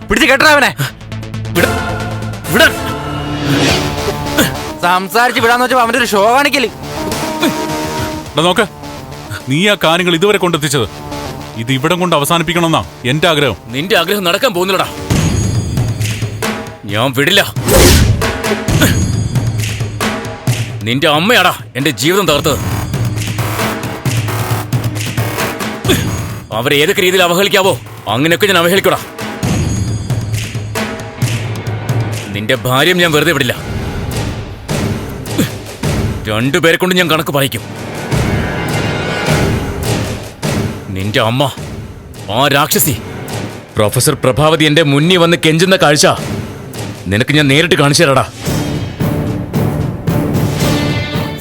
പിടിച്ച് കെട്ടവനെ സംസാരിച്ച് വിടാന്ന് വെച്ചപ്പോ അവന്റെ ഒരു ഷോ കാണിക്കല്. നോക്ക്, നീ ആ കാര്യങ്ങൾ ഇതുവരെ കൊണ്ടെത്തിച്ചത് ഇത് ഇവിടം കൊണ്ട് അവസാനിപ്പിക്കണമെന്നാ എന്റെ ആഗ്രഹം. നിന്റെ ആഗ്രഹം നടക്കാൻ പോകുന്നില്ലടാ. ഞാൻ വിടില്ല. നിന്റെ അമ്മയാടാ എന്റെ ജീവിതം തകർത്തത്. അവരെ ഏതൊക്കെ രീതിയിൽ അവഹേളിക്കാവോ അങ്ങനെയൊക്കെ ഞാൻ അവഹേളിക്കടാ. നിന്റെ ഭാര്യയും ഞാൻ വെറുതെ വിടില്ല. രണ്ടുപേരെ കൊണ്ട് ഞാൻ കണക്ക് പറയിക്കും. നിന്റെ അമ്മ, ആ രാക്ഷസി പ്രൊഫസർ പ്രഭാവതി എന്റെ മുന്നിൽ വന്ന് കെഞ്ചുന്ന കാഴ്ച നിനക്ക് ഞാൻ നേരിട്ട് കാണിച്ചു തരാടാ.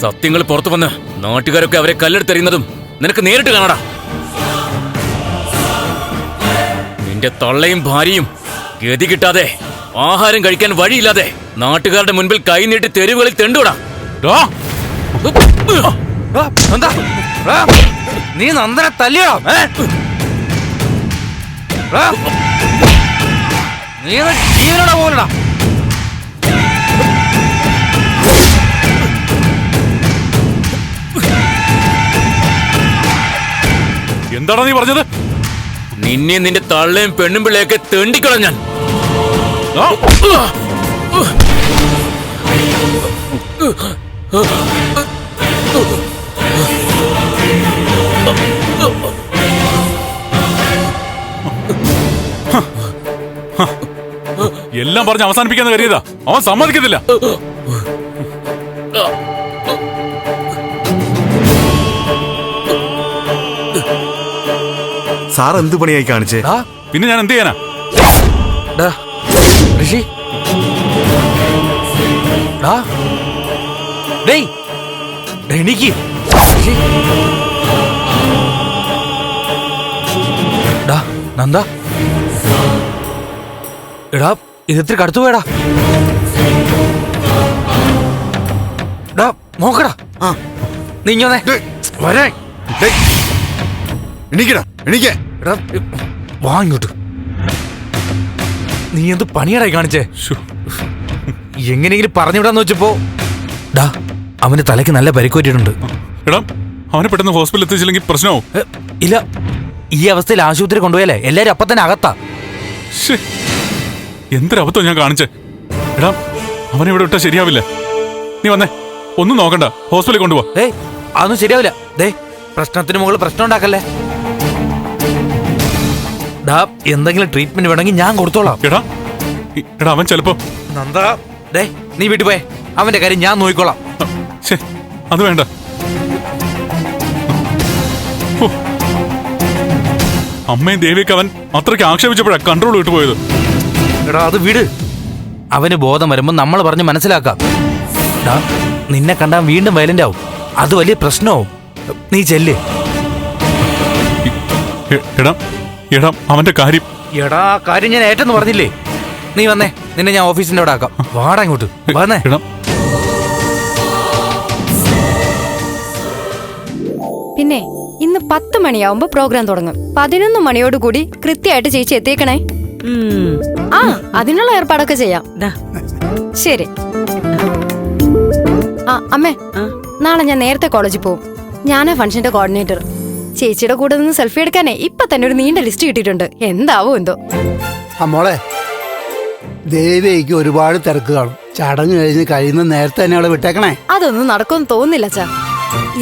സത്യങ്ങൾ പുറത്തു വന്ന് നാട്ടുകാരൊക്കെ അവരെ കല്ലെടുത്തെറിയുന്നതും നിനക്ക് നേരിട്ട് കാണാടാ. നിന്റെ തള്ളയും ഭാര്യയും ഗതി കിട്ടാതെ ആഹാരം കഴിക്കാൻ വഴിയില്ലാതെ നാട്ടുകാരുടെ മുൻപിൽ കൈനീട്ടി തെരുവുകളിൽ തെണ്ടുവിടാ. നീ നന്ദനെ തല്ലിയോ? നീ ജീവനോടെ പോലടാ. എന്താടാ നീ പറഞ്ഞത്? നിന്നെ നിന്റെ തള്ളയും പെണ്ണും പിള്ളയൊക്കെ തെണ്ടിക്കള ഞാൻ. എല്ലാം പറഞ്ഞ് അവസാനിപ്പിക്കാന്ന് കരുതിയതാ. അവൻ സമ്മതിക്കത്തില്ല. സാർ എന്ത് പണിയായി കാണിച്ചേ? പിന്നെ ഞാൻ എന്ത് ചെയ്യാനാ? ഋഷി, എനിക്ക് നന്ദ എടാ, ഇതെത്തിരി കടുത്തു പോയടാ. നോക്കടാ, നീ ഇങ്ങനെ വരാ. വാ ഇങ്ങോട്ട്. നീ എന്ത് പണിയടായി കാണിച്ചേ? എങ്ങനെയെങ്കിലും പറഞ്ഞു വിടാന്ന് വെച്ചപ്പോ അവന് തലയ്ക്ക് നല്ല പരിക്കുപറ്റിയിട്ടുണ്ട്. എടാ, അവനെ പെട്ടെന്ന് ഹോസ്പിറ്റലിൽ എത്തിച്ചില്ലെങ്കിൽ പ്രശ്നമാവും. ഇല്ല, ഈ അവസ്ഥയിൽ ആശുപത്രി കൊണ്ടുപോയാലേ എല്ലാരും അപ്പൊ തന്നെ അകത്താ. എന്തൊരബദ്ധം ഞാൻ കാണിച്ചേ. എടാ, അവനെ ഇവിടെ വിട്ടാ ശരിയാവില്ല. നീ വന്നേ, ഒന്നും നോക്കണ്ട, ഹോസ്പിറ്റലിൽ കൊണ്ടുപോ. അതൊന്നും ശരിയാവില്ല. പ്രശ്നത്തിന് മുകളിൽ പ്രശ്നം ഉണ്ടാക്കല്ലേ. എന്തെങ്കിലും ട്രീറ്റ്മെന്റ് വേണമെങ്കിൽ ഞാൻ കൊടുത്തോളാം. എടാ, അവൻ ചിലപ്പോ നന്ദ, നീ വീട്ടിൽ പോയേ, അവന്റെ കാര്യം ഞാൻ നോക്കിക്കോളാം. അത് വേണ്ട. അമ്മയും ദേവിയൊക്കെ അവൻ അത്രയ്ക്ക് ആക്ഷേപിച്ചപ്പോഴാ കൺട്രോൾ വിട്ടുപോയത്. എടാ, അത് വിട്. അവന് ബോധം വരുമ്പോ നമ്മൾ പറഞ്ഞ് മനസ്സിലാക്കാം. നിന്നെ കണ്ടാൽ വീണ്ടും വയലന്റ് ആവും. അത് വലിയ പ്രശ്നമാവും. നീ ചെല്ല്. എടാ, അവന്റെ കാര്യം. എടാ, കാര്യം ഞാൻ ഏറ്റെന്ന് പറഞ്ഞില്ലേ? നീ വന്നേ, നിന്നെ ഞാൻ ഓഫീസിന്റെ അവിടെ ആക്കാം. വാടാ ഇങ്ങോട്ട് വന്നേ. പിന്നെ ഇന്ന് 10 മണിയാവുമ്പോ പ്രോഗ്രാം തുടങ്ങും. 11 മണിയോടുകൂടി കൃത്യമായിട്ട് ചേച്ചി എത്തിയേക്കണേ. അതിനുള്ള ഏർപ്പാടൊക്കെ ചെയ്യാം. ശരി. അമ്മേ, നാളെ ഞാൻ നേരത്തെ കോളേജിൽ പോവും. ഞാനാ ഫംഗ്ഷന്റെ കോർഡിനേറ്റർ. ചേച്ചിയുടെ കൂടെ നിന്ന് സെൽഫി എടുക്കാനേ ഇപ്പൊ തന്നെ ഒരു നീണ്ട ലിസ്റ്റ് കിട്ടിയിട്ടുണ്ട്. എന്താവോ എന്തോ. മോളെ, ദേവിക്ക് ഒരുപാട് തിരക്ക് കാണും. ചടങ്ങ് കഴിയുന്ന നേരത്തെ തന്നെ അവളെ വിട്ടേക്കണേ. അതൊന്നും നടക്കുമെന്ന് തോന്നുന്നില്ല ചാ.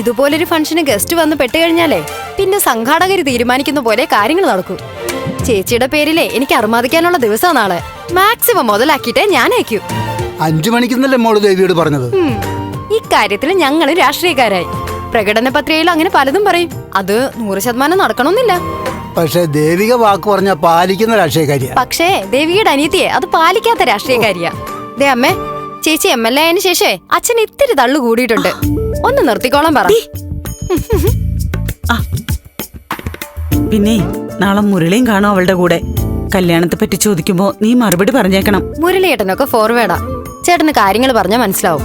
ഇതുപോലൊരു ഫംഗ്ഷന് ഗസ്റ്റ് വന്ന് പെട്ടുകഴിഞ്ഞാലേ പിന്നെ സംഘാടകര് തീരുമാനിക്കുന്ന പോലെ കാര്യങ്ങൾ നടക്കൂ. ചേച്ചിയുടെ പേരിലെ എനിക്ക് അർമാദിക്കാനുള്ള ദിവസം നാളെ. മാക്സിമം മുതലാക്കിയിട്ടേ ഞാൻ അയക്കൂ. 5 മണിക്കെന്നല്ലേ മോള് ദേവിയോട് പറഞ്ഞത്? ഇക്കാര്യത്തിൽ ഞങ്ങള് രാഷ്ട്രീയക്കാരായി. പ്രകടന പത്രികയിൽ അങ്ങനെ പലതും പറയും. അത് 100% നടക്കണമെന്നില്ല. പക്ഷെ ദേവിക വാക്ക് പറഞ്ഞ പാലിക്കുന്ന രാഷ്ട്രീയക്കാരിയാ. പക്ഷേ ദേവികയുടെ അനിയത്തിയെ അത് പാലിക്കാത്ത രാഷ്ട്രീയക്കാരിയാ. ദേ അമ്മേ, ചേച്ചി MLA ആയതിനു ശേഷേ അച്ഛൻ ഇത്തിരി തള്ളു കൂടിയിട്ടുണ്ട്. ഒന്ന് നിർത്തിക്കോളാൻ പറ. പിന്നെ നാളെ മുരളിയും കാണും അവളുടെ കൂടെ. കല്യാണത്തെ പറ്റി ചോദിക്കുമ്പോ നീ മറുപടി പറഞ്ഞേക്കണം. മുരളിയേട്ടനൊക്കെ ഫോർവേഡാ. ചേട്ടന് കാര്യങ്ങൾ പറഞ്ഞാൽ മനസ്സിലാവും.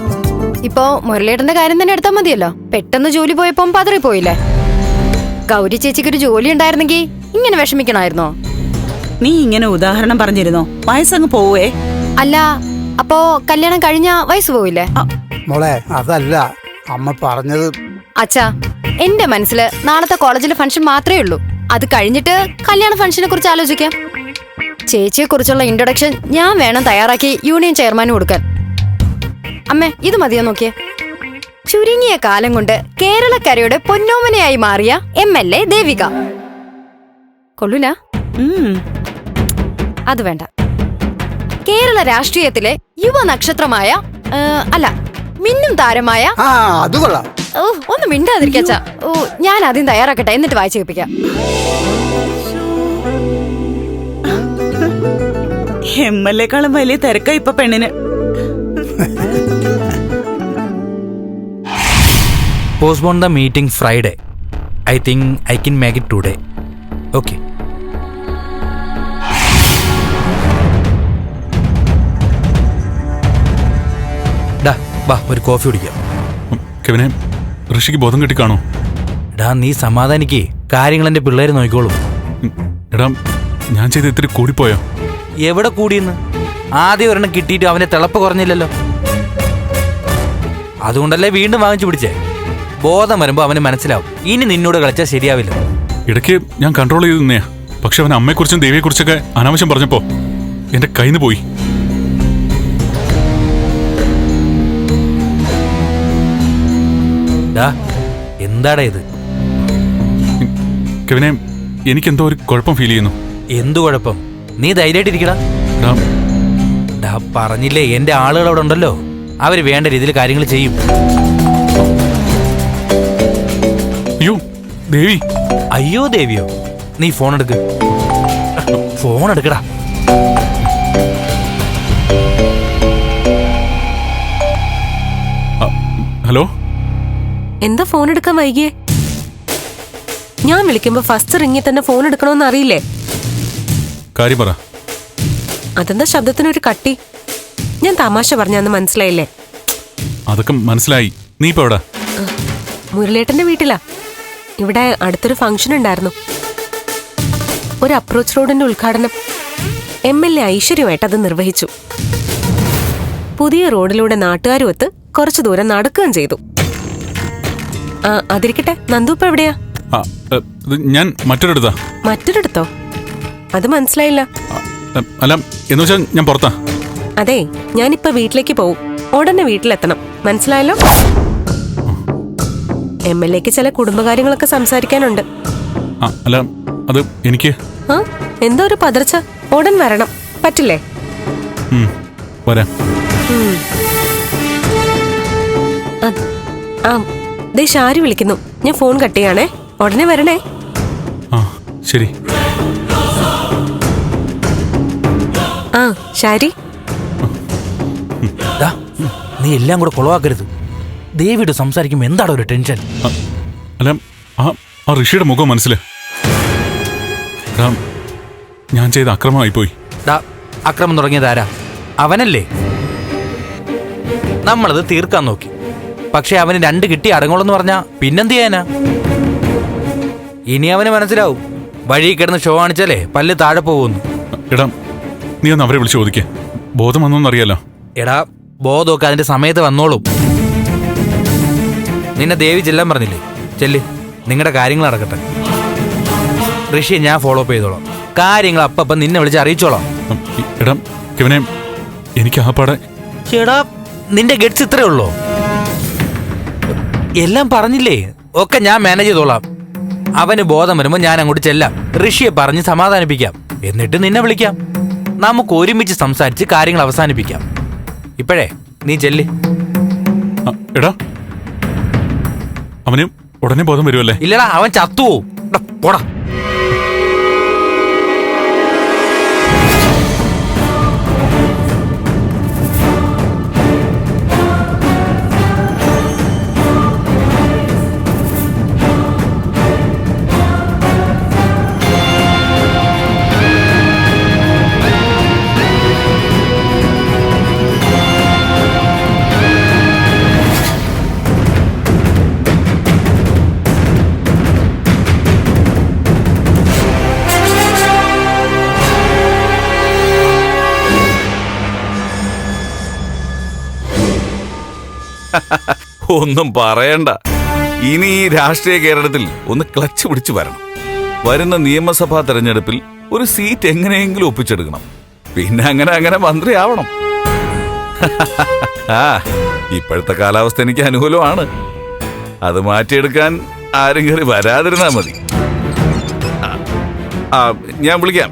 ഇപ്പോ മുരളിയേട്ടന്റെ കാര്യം തന്നെ എടുത്താൽ മതിയല്ലോ. പെട്ടെന്ന് ജോലി പോയപ്പോ പതറിപ്പോയില്ലേ. ഗൗരി ചേച്ചിക്കൊരു ജോലി ഉണ്ടായിരുന്നെങ്കിൽ ഇങ്ങനെ വിഷമിക്കണമായിരുന്നോ? നീ ഇങ്ങനെ ഉദാഹരണം പറഞ്ഞിരുന്നോ? വയസ്സങ്ങ് പോവേ. അല്ല, അപ്പോ കല്യാണം കഴിഞ്ഞ വയസ്സ് പോവില്ലേ? മോളെ അതല്ല അമ്മ പറഞ്ഞത്. അച്ഛാ, എന്റെ മനസ്സിൽ നാളത്തെ കോളേജിലെ ഫംഗ്ഷൻ മാത്രമേ ഉള്ളൂ. അത് കഴിഞ്ഞിട്ട് കല്യാണ ഫംഗ്ഷനെ കുറിച്ച് ആലോചിക്കാം. ചേച്ചിയെ കുറിച്ചുള്ള ഇൻട്രൊഡക്ഷൻ ഞാൻ വേണം തയ്യാറാക്കി യൂണിയൻ ചെയർമാന് കൊടുക്കാൻ. അമ്മേ, ഇത് മതിയോ നോക്കിയേ. ചുരുങ്ങിയ കാലം കൊണ്ട് കേരളക്കരയുടെ പൊന്നോമനയായി മാറിയ MLA ദേവിക. കൊള്ളൂല? അത് വേണ്ട. കേരള രാഷ്ട്രീയത്തിലെ യുവ നക്ഷത്രമായ അല്ല, മിന്നും താരമായ അത് കൊള്ളാം. ഓ, ഒന്ന് മിണ്ടാതിരിക്കാ. ഓ, ഞാൻ ആദ്യം തയ്യാറാക്കട്ടെ, എന്നിട്ട് വായിച്ചു കേൾപ്പിക്കാം. MLA-ക്കാളും വലിയ തിരക്കാ ഇപ്പൊ പെണ്ണിന്. Postpone the meeting Friday. I think I can make it today. Okay. ഡാ, വാ ഒരു കോഫി കുടിക്കാം. കെവിനെ, ഋഷിക്ക് ബോധം കെട്ടിക്കാണോ? ഡാ, നീ സമാധാനിക്കേ. കാര്യങ്ങൾ എന്റെ പിള്ളേര് നോക്കിക്കോളും. എടാ, ഞാൻ ചെയ്ത് ഇത്തിരി കൂടിപ്പോയോ? എവിടെ കൂടിയെന്ന്? ആദ്യം ഒരെണ്ണം കിട്ടിയിട്ട് അവന്റെ തിളപ്പ് കുറഞ്ഞില്ലല്ലോ. അതുകൊണ്ടല്ലേ വീണ്ടും വാങ്ങിച്ചു പിടിച്ചേ. ബോധം വരുമ്പോ അവന് മനസ്സിലാവും ഇനി നിന്നോട് കളിച്ചാൽ ശരിയാവില്ല. ഇടയ്ക്ക് ഞാൻ കൺട്രോൾ ചെയ്ത് നിന്നെയാ. പക്ഷെ അവൻ അമ്മയെക്കുറിച്ചും ദേവിയെക്കുറിച്ചൊക്കെ അനാവശ്യം പറഞ്ഞപ്പോ എന്റെ കയ്യിന്ന് പോയി. എന്താടാ ഇത്? കെവിനെ, എനിക്കെന്തോ ഒരു കുഴപ്പം ഫീൽ ചെയ്യുന്നു. എന്തു കുഴപ്പം? നീ ധൈര്യമായിട്ടിരിക്കടാ. ഡാ, പറഞ്ഞില്ലേ എന്റെ ആളുകൾ അവിടെ ഉണ്ടല്ലോ. അവര് വേണ്ട രീതിയിൽ കാര്യങ്ങൾ ചെയ്യും. അയ്യോ ദേവി. അയ്യോ ദേവിയോ? നീ ഫോൺ എടുക്ക്. ഫോൺ എടുക്കടാ. ഹലോ. എന്താ ഫോൺ എടുക്കാൻ വൈകിയേ? ഞാൻ വിളിക്കുമ്പോ ഫസ്റ്റ് റിംഗിൽ തന്നെ ഫോൺ എടുക്കണമെന്ന് അറിയില്ലേ? കാര്യം പറ. അതെന്താ ശബ്ദത്തിനൊരു കട്ടി? ഞാൻ തമാശ പറഞ്ഞാന്ന് മനസ്സിലായില്ലേ? അതൊക്കെ മനസ്സിലായി. നീ ഇപ്പൊ എവിടെ? മുരളേട്ടന്റെ വീട്ടിലാ. ഇവിടെ അടുത്തൊരു ഫംഗ്ഷൻ ഉണ്ടായിരുന്നു. ഒരു അപ്രോച്ച് റോഡിന്റെ ഉദ്ഘാടനം. MLA ഐശ്വര്യമായിട്ട് അത് നിർവഹിച്ചു. പുതിയ റോഡിലൂടെ നാട്ടുകാരുമൊത്ത് കുറച്ചു ദൂരം നടക്കുകയും ചെയ്തു. അതിരിക്കട്ടെ, നന്ദു ഇപ്പൊ എവിടെയാ? ഞാൻ മറ്റൊരിടത്താ. മറ്റൊരിടത്തോ? അത് മനസ്സിലായില്ല. അല്ല, എന്ന് വെച്ചാൽ ഞാൻ പുറത്താ. അതെ, ഞാനിപ്പോ വീട്ടിലേക്ക് പോവും. ഉടനെ വീട്ടിലെത്തണം. മനസ്സിലായല്ലോ? MLA-ക്ക് ചില കുടുംബകാര്യങ്ങളൊക്കെ സംസാരിക്കാനുണ്ട്. അല്ല, അത് എനിക്ക്. എന്തോ ഒരു പതർച്ച. ഉടൻ വരണം. പറ്റില്ലേ? വരാം. ദേ ഷാരി വിളിക്കുന്നു. ഞാൻ ഫോൺ കട്ട് ചെയ്യാണേ. ഉടനെ വരണേ. ശരി. ഷാരി, നീ എല്ലാം കൂടെ കുളവാക്കരുത്. ദേവിയോട് സംസാരിക്കുമ്പോ എന്താണോ ഒരു ടെൻഷൻ? അല്ല, ആ ഋഷിയുടെ മുഖം മനസ്സില്. ഞാൻ ചെയ്ത അക്രമമായി പോയി. അക്രമം തുടങ്ങിയത് ആരാ? അവനല്ലേ? നമ്മളത് തീർക്കാൻ നോക്കി. പക്ഷെ അവന് 2 കിട്ടി അടങ്ങോളെന്ന് പറഞ്ഞാ പിന്നെന്ത് ചെയ്യാനാ? ഇനി അവന് മനസ്സിലാവും വഴി കിടന്ന് ഷോ കാണിച്ചാലേ പല്ല് താഴെ പോകുന്നു. എടാ, നീ ഒന്ന് അവരെ വിളിച്ച് ചോദിക്കേ. ബോധം വന്നോന്നറിയാലോ. എടാ, ബോധമൊക്കെ അതിന്റെ സമയത്ത് വന്നോളും. നിന്നെ ദേവി ചെല്ലാൻ പറഞ്ഞില്ലേ? ചെല്ല്, നിങ്ങളുടെ കാര്യങ്ങൾ നടക്കട്ടെ. ഋഷിയെ ഞാൻ ഫോളോ അപ്പ് ചെയ്തോളാം. കാര്യങ്ങൾ അപ്പം നിന്നെ വിളിച്ച് അറിയിച്ചോളാം. എടാ കെവിനെ, എനിക്ക് ആപ്പാടെ. ചേടാ, നിന്റെ ഗഡ്സ് ഇത്രേ ഉള്ളൂ. എല്ലാം പറഞ്ഞില്ലേ? ഒക്കെ ഞാൻ മാനേജ് ചെയ്തോളാം. അവന് ബോധം വരുമ്പോ ഞാൻ അങ്ങോട്ട് ചെല്ലാം. ഋഷിയെ പറഞ്ഞ് സമാധാനിപ്പിക്കാം. എന്നിട്ട് നിന്നെ വിളിക്കാം. നമുക്ക് ഒരുമിച്ച് സംസാരിച്ച് കാര്യങ്ങൾ അവസാനിപ്പിക്കാം. ഇപ്പോഴേ നീ ചെല്ല്. എടാ, അവന് ഉടനെ ബോധം വരുമല്ലേ? ഇല്ലടാ, അവൻ ചത്തുപോവും. പോടാ. ഒന്നും പറയണ്ട. ഇനി ഈ രാഷ്ട്രീയ കേരളത്തിൽ ഒന്ന് ക്ലച്ച് പിടിച്ചു വരണം. വരുന്ന നിയമസഭാ തെരഞ്ഞെടുപ്പിൽ ഒരു സീറ്റ് എങ്ങനെയെങ്കിലും ഒപ്പിച്ചെടുക്കണം. പിന്നെ അങ്ങനെ അങ്ങനെ മന്ത്രിയാവണം. ആ ഇപ്പോഴത്തെ കാലാവസ്ഥ എനിക്ക് അനുകൂലമാണ്. അത് മാറ്റിയെടുക്കാൻ ആരും കയറി വരാതിരുന്നാ മതി. ഞാൻ വിളിക്കാം.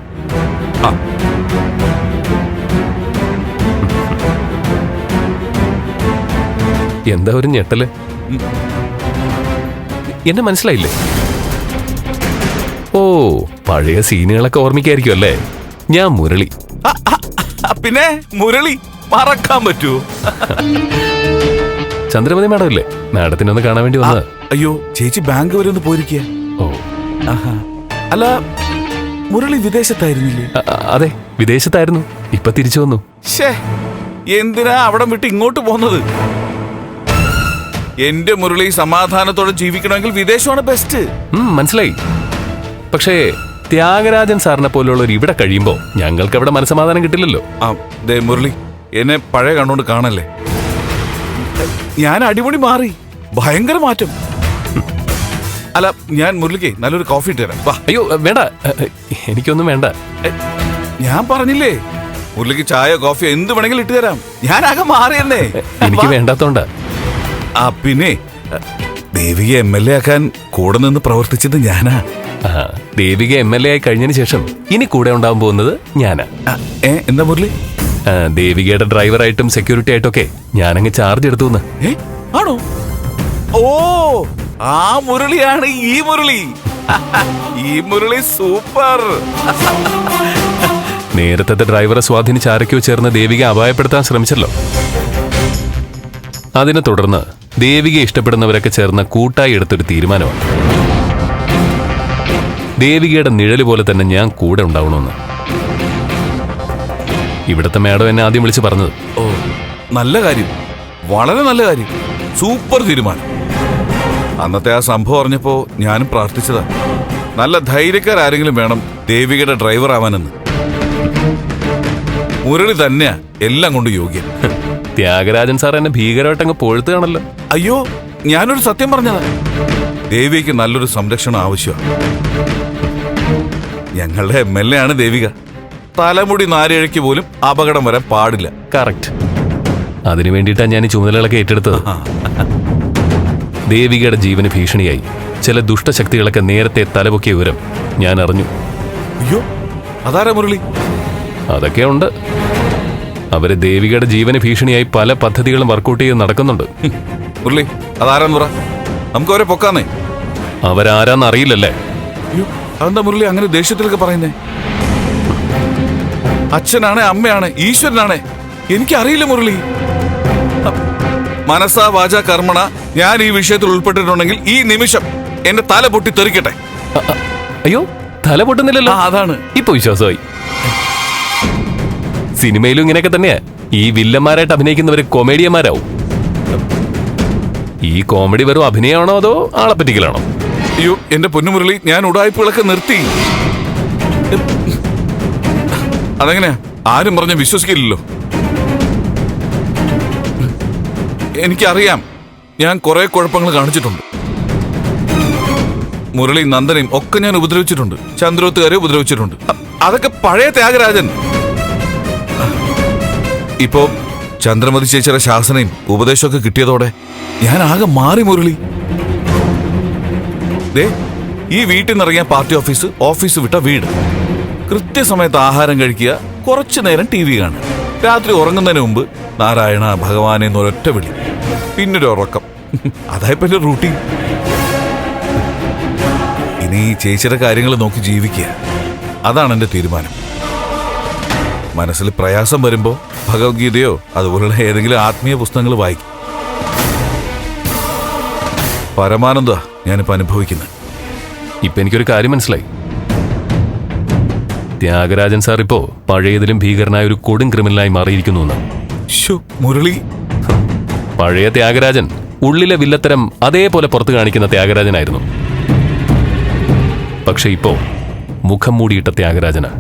എന്താ ഒരു ഞെട്ടല്? എന്നെ മനസ്സിലായില്ലേ? ഓ, പഴയ സീനുകളൊക്കെ ഓർമ്മിക്കായിരിക്കും അല്ലേ? ഞാൻ മുരളി. പിന്നെ മുരളി മറക്കാൻ പറ്റുമോ? ചന്ദ്രമതി മാഡം ഇല്ലേ? മാഡത്തിനൊന്ന് കാണാൻ വേണ്ടി വന്നത്. അയ്യോ, ചേച്ചി ബാങ്ക് വരെ ഒന്ന് പോയിരിക്കുക. ഓ, അല്ല, മുരളി വിദേശത്തായിരുന്നില്ലേ? അതെ, വിദേശത്തായിരുന്നു. ഇപ്പൊ തിരിച്ചു വന്നു. എന്തിനാ അവിടം വിട്ട് ഇങ്ങോട്ട് പോന്നത്? എന്റെ മുരളി സമാധാനത്തോടെ ജീവിക്കണമെങ്കിൽ വിദേശമാണ് ബെസ്റ്റ്. മനസ്സിലായി. പക്ഷേ ത്യാഗരാജൻ സാറിനെ പോലുള്ളവർ ഇവിടെ കഴിയുമ്പോ ഞങ്ങൾക്ക് അവിടെ മനസ്സമാധാനം കിട്ടില്ലല്ലോ. മുരളി, എന്നെ പഴയ കണ്ണോണ്ട് കാണല്ലേ. ഞാൻ അടിപൊളി മാറി, ഭയങ്കര മാറ്റം. അല്ല, ഞാൻ മുരളിക്ക് നല്ലൊരു കോഫി ഇട്ട് തരാം. അയ്യോ വേണ്ട, എനിക്കൊന്നും വേണ്ട. ഞാൻ പറഞ്ഞില്ലേ, മുരളിക്ക് ചായ കോഫി എന്ത് വേണമെങ്കിലും ഇട്ട് തരാം. ഞാൻ ആകെ മാറിയെന്നേ. എനിക്ക് വേണ്ടാത്തോണ്ടാ. പിന്നെ ദേവിക MLA ആക്കാൻ കൂടെ നിന്ന് പ്രവർത്തിച്ചത് ഞാനാ. ദേവിക MLA ആയി കഴിഞ്ഞതിന് ശേഷം ഇനി കൂടെ ഉണ്ടാവാൻ പോകുന്നത് ഞാനാ. എന്താ മുരളി? ദേവികയുടെ ഡ്രൈവറായിട്ടും സെക്യൂരിറ്റി ആയിട്ടൊക്കെ ഞാനങ്ങ് ചാർജ് എടുത്തു. ആണോ? ഓ, ആ മുരളിയാണ് ഈ മുരളി. ഈ മുരളി സൂപ്പർ. നേരത്തെ ഡ്രൈവറെ സ്വാധീനിച്ച് ആരൊക്കെയോ ചേർന്ന് ദേവിക അപായപ്പെടുത്താൻ ശ്രമിച്ചല്ലോ. അതിനെ തുടർന്ന് ദേവികയെ ഇഷ്ടപ്പെടുന്നവരൊക്കെ ചേർന്ന് കൂട്ടായി എടുത്തൊരു തീരുമാനമാണ്. ദേവികയുടെ നിഴല് പോലെ തന്നെ ഞാൻ കൂടെ ഉണ്ടാവണമെന്ന്. ഇവിടുത്തെ മാഡം എന്നെ ആദ്യം വിളിച്ച് പറഞ്ഞത്. ഓ, നല്ല കാര്യം, വളരെ നല്ല കാര്യം, സൂപ്പർ തീരുമാനം. അന്നത്തെ ആ സംഭവം അറിഞ്ഞപ്പോ ഞാനും പ്രാർത്ഥിച്ചതാ, നല്ല ധൈര്യക്കാരെങ്കിലും വേണം ദേവികയുടെ ഡ്രൈവർ ആവാനെന്ന്. മുരളി തന്നെയാ എല്ലാം കൊണ്ട് യോഗ്യൻ. ത്യാഗരാജൻ സാർ എന്നെ ഭീകരമായിട്ടങ്ങ് പൊഴുത്തുകയാണല്ലോ. അയ്യോ, ഞാനൊരു സത്യം പറഞ്ഞതാ. ദേവിക്ക് നല്ലൊരു സംരക്ഷണം ആവശ്യമാണ്. ഞങ്ങളുടെ MLA ആണ് ദേവിക. തലമുടി നാരിഴയ്ക്ക് പോലും അപകടം വരാൻ പാടില്ല. കറക്റ്റ്. അതിനു വേണ്ടിയിട്ടാണ് ഞാൻ ഈ ചുമതലകളൊക്കെ ഏറ്റെടുത്തത്. ദേവികയുടെ ജീവന് ഭീഷണിയായി ചില ദുഷ്ടശക്തികളൊക്കെ നേരത്തെ തലപൊക്കിയ വിവരം ഞാൻ അറിഞ്ഞു. അയ്യോ, അതാരാ മുരളി? അതൊക്കെ ഉണ്ട്. അവര് ദേവികയുടെ ജീവന് ഭീഷണിയായി പല പദ്ധതികളും വർക്കൗട്ട് ചെയ്ത് നടക്കുന്നുണ്ട്. മുരളി, അതാരാന്ന് പറ, നമുക്ക് അവരെ പൊക്കാന്നേ. അവരാരാന്ന് അറിയില്ലല്ലേ? അയ്യോ, അതെന്താ മുരളി അങ്ങനെ ദേഷ്യത്തിലൊക്കെ പറയുന്നേ? അച്ഛനാണ്, അമ്മയാണ്, ഈശ്വരനാണ്, എനിക്കറിയില്ല മുരളി. മനസ്സാ വാച കർമ്മണ ഞാൻ ഈ വിഷയത്തിൽ ഉൾപ്പെട്ടിട്ടുണ്ടെങ്കിൽ ഈ നിമിഷം എന്റെ തല പൊട്ടി തെറിക്കട്ടെ. അയ്യോ, തല പൊട്ടുന്നില്ലല്ലോ. അതാണ് ഇപ്പൊ വിശ്വാസമായി. സിനിമയിലും ഇങ്ങനെയൊക്കെ തന്നെയാ. ഈ വില്ലന്മാരായിട്ട് അഭിനയിക്കുന്നവര് കൊമേഡിയന്മാരാവും. ഈ കോമഡി വെറും അഭിനയമാണോ അതോ ആളെ പറ്റിക്കലാണോ? അയ്യോ, എന്റെ പൊന്നുമുരളി, ഞാൻ ഉടായ്പകളൊക്കെ നിർത്തി. അതെങ്ങനെയാ? ആരും പറഞ്ഞ വിശ്വസിക്കില്ലല്ലോ. എനിക്കറിയാം, ഞാൻ കുറെ കുഴപ്പങ്ങൾ കാണിച്ചിട്ടുണ്ട്. മുരളി, നന്ദനയും ഒക്കെ ഞാൻ ഉപദ്രവിച്ചിട്ടുണ്ട്. ചന്ദ്രോത്തുകാരെ ഉപദ്രവിച്ചിട്ടുണ്ട്. അതൊക്കെ പഴയ ത്യാഗരാജൻ. ഇപ്പോ ചന്ദ്രമതി ചേച്ചിയുടെ ശാസനയും ഉപദേശമൊക്കെ കിട്ടിയതോടെ ഞാൻ ആകെ മാറി മുരളി. ഈ വീട്ടിൽ നിന്നിറങ്ങിയ പാർട്ടി ഓഫീസ്, ഓഫീസ് വിട്ട വീട്, കൃത്യസമയത്ത് ആഹാരം കഴിക്കുക, കുറച്ചു നേരം TV കാണുക, രാത്രി ഉറങ്ങുന്നതിന് മുമ്പ് നാരായണ ഭഗവാനെ എന്നൊരൊറ്റ വിളി, പിന്നൊരു ഉറക്കം. അതായപ്പോ എന്റെ റൂട്ടീൻ. ഇനി ചേച്ചിയുടെ കാര്യങ്ങൾ നോക്കി ജീവിക്കുക, അതാണ് എന്റെ തീരുമാനം. മനസ്സിൽ പ്രയാസം വരുമ്പോ ഭഗവത്ഗീതയോ അതുപോലുള്ള ഏതെങ്കിലും ആത്മീയ പുസ്തകങ്ങൾ വായിക്കും. പരമാനന്ദ ഞാനിപ്പോ അനുഭവിക്കുന്നത്. ഇപ്പൊ എനിക്കൊരു കാര്യം മനസ്സിലായി. ത്യാഗരാജൻ സാർ ഇപ്പോ പഴയതിലും ഭീകരനായ ഒരു കൊടും ക്രിമിനലായി മാറിയിരിക്കുന്നു. മുരളി, പഴയ ത്യാഗരാജൻ ഉള്ളിലെ വില്ലത്തരം അതേപോലെ പുറത്തു കാണിക്കുന്ന ത്യാഗരാജനായിരുന്നു. പക്ഷെ ഇപ്പോ മുഖം മൂടിയിട്ട ത്യാഗരാജനാ.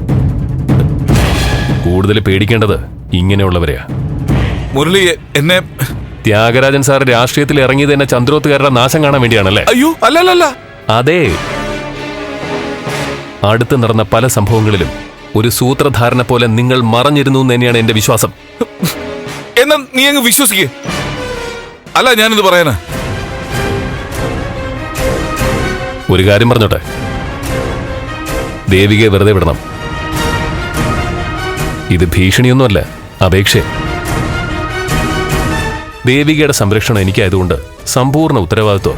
കൂടുതൽ പേടിക്കേണ്ടത് ഇങ്ങനെയുള്ളവരെയാ. മുരളി, എന്നെ ത്യാഗരാജൻ സാർ രാഷ്ട്രീയത്തിൽ ഇറങ്ങിയത് തന്നെ ചന്ദ്രോത്തുകാരുടെ നാശം കാണാൻ വേണ്ടിയാണല്ലേ? അയ്യോ അല്ലല്ല. അതെ, അടുത്ത് നടന്ന പല സംഭവങ്ങളിലും ഒരു സൂത്രധാരന പോലെ നിങ്ങൾ മറഞ്ഞിരുന്നു എന്ന് തന്നെയാണ് എന്റെ വിശ്വാസം. എന്നാ നീ അങ്ങ് വിശ്വസിക്കേ. അല്ല, ഞാനിത് പറയാനാ. ഒരു കാര്യം പറഞ്ഞോട്ടെ, ദേവികയെ വെറുതെ വിടണം. ഇത് ഭീഷണിയൊന്നുമല്ല, അപേക്ഷ. ദേവികയുടെ സംരക്ഷണം എനിക്കായതുകൊണ്ട് സമ്പൂർണ്ണ ഉത്തരവാദിത്വം.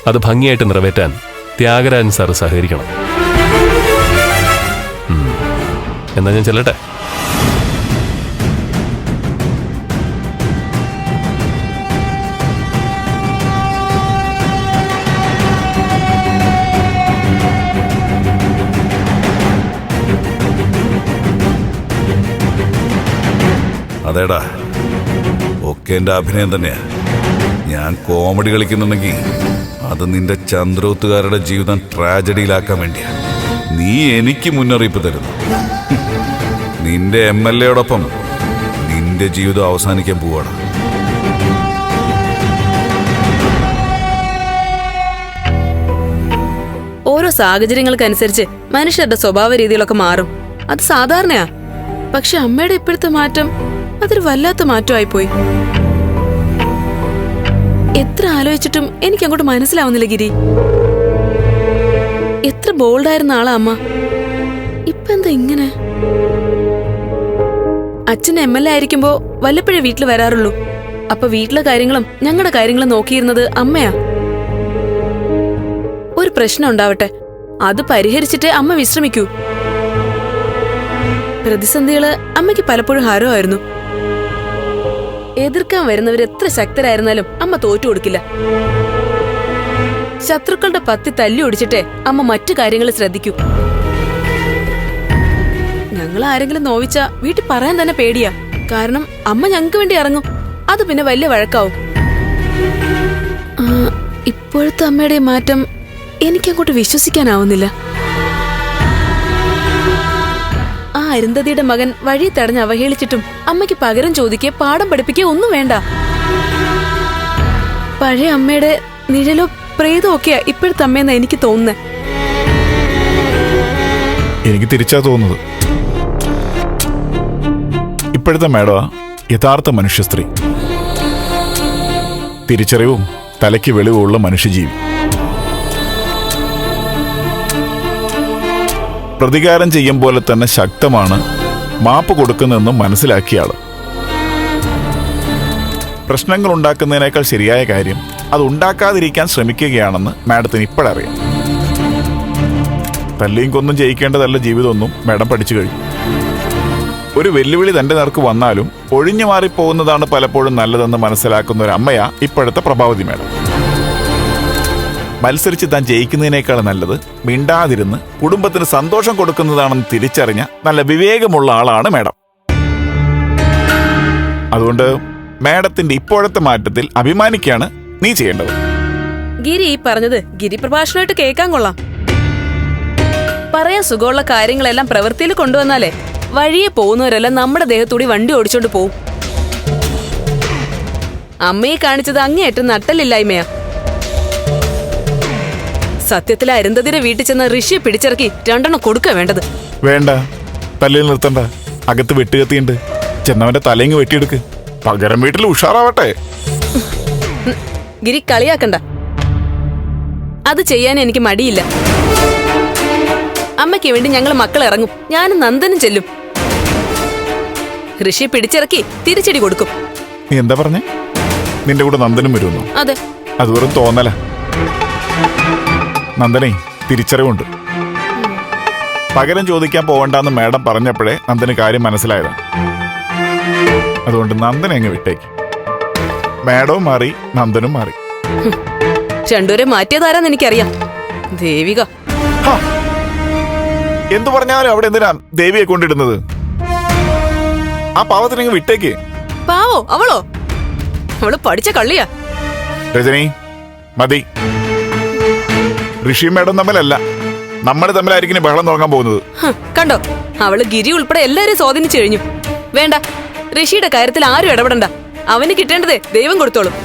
അത് ഭംഗിയായിട്ട് നിറവേറ്റാൻ ത്യാഗരാജൻ സാറ് സഹകരിക്കണം. എന്നാ ഞാൻ ചെല്ലട്ടെ. അതേടാ, ഒക്കെ എന്റെ അഭിനയം തന്നെയാ. ഞാൻ കോമഡി കളിക്കുന്നുണ്ടെങ്കിൽ അത് നിന്റെ ചന്ദ്രോത്തുകാരുടെ ജീവിതം ട്രാജഡിയിലാക്കാൻ വേണ്ടിയാ. നീ എനിക്ക് മുന്നറിയിപ്പ് തരുന്നു. നിന്റെ MLA-യോടൊപ്പം നിന്റെ ജീവിതം അവസാനിക്കാൻ പോവാണ്. ഓരോ സാഹചര്യങ്ങൾക്കനുസരിച്ച് മനുഷ്യരുടെ സ്വഭാവ രീതികളൊക്കെ മാറും. അത് സാധാരണയാ. പക്ഷെ അമ്മയുടെ ഇപ്പോഴത്തെ മാറ്റം അതൊരു വല്ലാത്ത മാറ്റമായിപ്പോയി. എത്ര ആലോചിച്ചിട്ടും എനിക്ക് അങ്ങോട്ട് മനസ്സിലാവുന്നില്ല ഗിരി. എത്ര ബോൾഡായിരുന്ന ആളാ അമ്മ, ഇപ്പൊ എന്താ ഇങ്ങനെ? അച്ഛൻ MLA ആയിരിക്കുമ്പോ വല്ലപ്പോഴേ വീട്ടിൽ വരാറുള്ളൂ. അപ്പൊ വീട്ടിലെ കാര്യങ്ങളും ഞങ്ങളുടെ കാര്യങ്ങളും നോക്കിയിരുന്നത് അമ്മയാ. ഒരു പ്രശ്നം ഉണ്ടാവട്ടെ, അത് പരിഹരിച്ചിട്ടേ അമ്മ വിശ്രമിക്കൂ. പ്രതിസന്ധികള് അമ്മയ്ക്ക് പലപ്പോഴും ഹരമായിരുന്നു. എതിർക്കാൻ വരുന്നവർ എത്ര ശക്തരായിരുന്നാലും അമ്മ തോറ്റു കൊടുക്കില്ല. ശത്രുക്കളുടെ പത്തി തല്ലി ഒടിച്ചിട്ടേ അമ്മ മറ്റു കാര്യങ്ങൾ ശ്രദ്ധിക്കൂ. ഞങ്ങൾ ആരെങ്കിലും നോവിച്ചാ വീട്ടിൽ പറയാൻ തന്നെ പേടിയാ. കാരണം അമ്മ ഞങ്ങൾക്ക് വേണ്ടി ഇറങ്ങും, അത് പിന്നെ വലിയ വഴക്കാവും. ഇപ്പോഴത്തെ അമ്മയുടെ മാറ്റം എനിക്കങ്ങോട്ട് വിശ്വസിക്കാനാവുന്നില്ല. ആ അരുന്ധതിയുടെ മകൻ വഴി തടഞ്ഞ് അവഹേളിച്ചിട്ടും അമ്മയ്ക്ക് പകരം ചോദിക്കേ പാഠം പഠിപ്പിക്കേ ഒന്നും വേണ്ട. പഴയ അമ്മയുടെ നിഴലോ പ്രേതോ ഒക്കെയാ ഇപ്പോഴത്തെ അമ്മയെന്നാ എനിക്ക് തോന്നുന്നേ. എനിക്ക് തിരിച്ചാ തോന്നുന്നത്. ഇപ്പോഴത്തെ മേഡം യഥാർത്ഥ മനുഷ്യ സ്ത്രീ, തിരിച്ചറിവും തലയ്ക്ക് വെളിവുള്ള മനുഷ്യജീവി. പ്രതികാരം ചെയ്യും പോലെ തന്നെ ശക്തമാണ് മാപ്പ് കൊടുക്കുന്നതെന്നും മനസ്സിലാക്കിയ ആള്. പ്രശ്നങ്ങൾ ഉണ്ടാക്കുന്നതിനേക്കാൾ ശരിയായ കാര്യം അത് ഉണ്ടാക്കാതിരിക്കാൻ ശ്രമിക്കുകയാണെന്ന് മാഡത്തിന് ഇപ്പോഴറിയാം. തല്ലിയും കൊന്നും ജയിക്കേണ്ടതല്ല ജീവിതമൊന്നും മാഡം പഠിച്ചു കഴിഞ്ഞു. ഒരു വെല്ലുവിളി തന്റെ നേർക്ക് വന്നാലും ഒഴിഞ്ഞു മാറിപ്പോകുന്നതാണ് പലപ്പോഴും നല്ലതെന്ന് മനസ്സിലാക്കുന്ന ഒരു അമ്മയാ ഇപ്പോഴത്തെ പ്രഭാവതി മാഡം. മത്സരിച്ച് താൻ ജയിക്കുന്നതിനേക്കാൾ നല്ലത് മിണ്ടാതിരുന്ന് കുടുംബത്തിന് സന്തോഷം കൊടുക്കുന്നതാണെന്ന് തിരിച്ചറിഞ്ഞ നല്ല വിവേകമുള്ള ആളാണ് മാഡം. അതുകൊണ്ട് മാഡത്തിന്റെ ഇപ്പോഴത്തെ മാറ്റത്തിൽ അഭിമാനിക്കാണ് നീ ചെയ്യേണ്ടത്. ഗിരി ഈ പറഞ്ഞത് ഗിരിപ്രഭാഷണമായിട്ട് കേൾക്കാൻ കൊള്ളാം. പറയാൻ സുഖമുള്ള കാര്യങ്ങളെല്ലാം പ്രവൃത്തിയിൽ കൊണ്ടുവന്നാലേ വഴിയെ പോകുന്നവരെല്ലാം നമ്മുടെ ദേഹത്തൂടി വണ്ടി ഓടിച്ചോണ്ട് പോവും. അമ്മയെ കാണിച്ചത് അങ്ങേയറ്റം നട്ടലില്ലായ്മയാ. സത്യത്തിൽ അരുന്ധതിയുടെ വീട്ടിൽ ചെന്ന ഋഷിയെ പിടിച്ചിറക്കി 2 എണ്ണം കൊടുക്കുക വേണ്ടത്. വേണ്ട, തല്ലിൽ നിർത്തണ്ട. അകത്ത് വെട്ടുകത്തിയുണ്ട്, ചെന്നവന്റെ തലയങ്ങ് വെട്ടിയെടുക്ക്. പകരം വീട്ടിൽ ഉഷാറാവട്ടെ. ഗിരി കളിയാക്കണ്ട. അത് ചെയ്യാൻ എനിക്ക് മടിയില്ല. അമ്മയ്ക്ക് വേണ്ടി ഞങ്ങൾ മക്കൾ ഇറങ്ങും. ഞാനും നന്ദനും ചെല്ലും. ഋഷിയെ പിടിച്ചിറക്കി തിരിച്ചടി കൊടുക്കും. നീ എന്താ പറഞ്ഞേ? നിന്റെ കൂടെ നന്ദനും വരുന്നു? അതെ. അത് വെറും തോന്നല. നന്ദനെ തിരിച്ചറിവുണ്ട്. പകരം ചോദിക്കാൻ പോവണ്ടെന്ന് മാഡം പറഞ്ഞപ്പോഴേ നന്ദന് കാര്യം മനസ്സിലായതാ. അതുകൊണ്ട് നന്ദനെ അങ്ങ് വിട്ടേക്ക്. മാഡവും മാറി, നന്ദനും മാറി. രണ്ടുപേരെ മാറ്റിയതാരാന്ന് എനിക്കറിയാം. ദേവിക. എന്തു പറഞ്ഞാലും അവിടെ എന്തിനാ ദേവിയെ കൊണ്ടിടുന്നത്? ആ പാവത്തിനെങ്ങ് വിട്ടേക്ക്. പാവോ? അവളോ? അവള് പഠിച്ച കള്ളിയാ. രജനി, മതി. ഋഷി മേഡം തമ്മിലല്ല, നമ്മൾ തമ്മിലായിരിക്കും ബഹളം തുടങ്ങാൻ പോകുന്നത്. കണ്ടോ, അവള് ഗിരി ഉൾപ്പെടെ എല്ലാരെയും സ്വാധീനിച്ചു കഴിഞ്ഞു. വേണ്ട, ഋഷിയുടെ കാര്യത്തിൽ ആരും ഇടപെടണ്ട. അവന് കിട്ടേണ്ടത് ദൈവം കൊടുത്തോളും.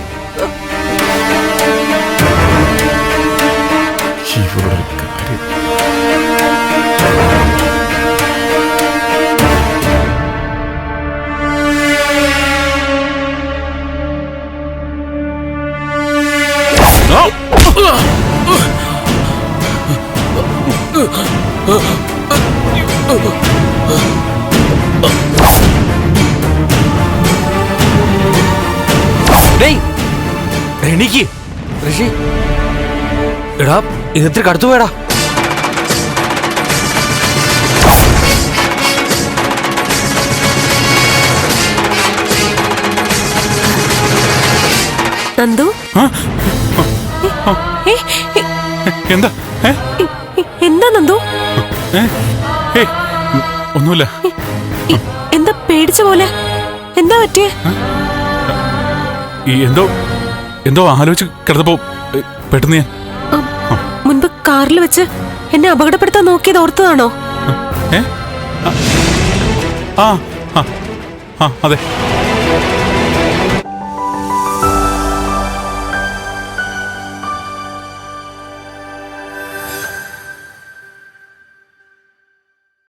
ഡേയ്, എണീക്ക് ഋഷി. എടാ ഇന്നത്തെ കടുത്തു പോയടാ. നന്ദു എന്താ എന്താ നന്ദു? ഒന്നുമില്ല. എന്താ പേടിച്ച പോലെ? എന്താ പറ്റിയേ? ഈ എന്തോ എന്തോ ആലോചിച്ച് കിടന്നപ്പോ പെട്ടെന്ന് ഞാൻ മുൻപ് കാറിൽ വെച്ച് എന്നെ അപകടപ്പെടുത്താൻ നോക്കിയത് ഓർത്തതാണോ? ആ അതെ.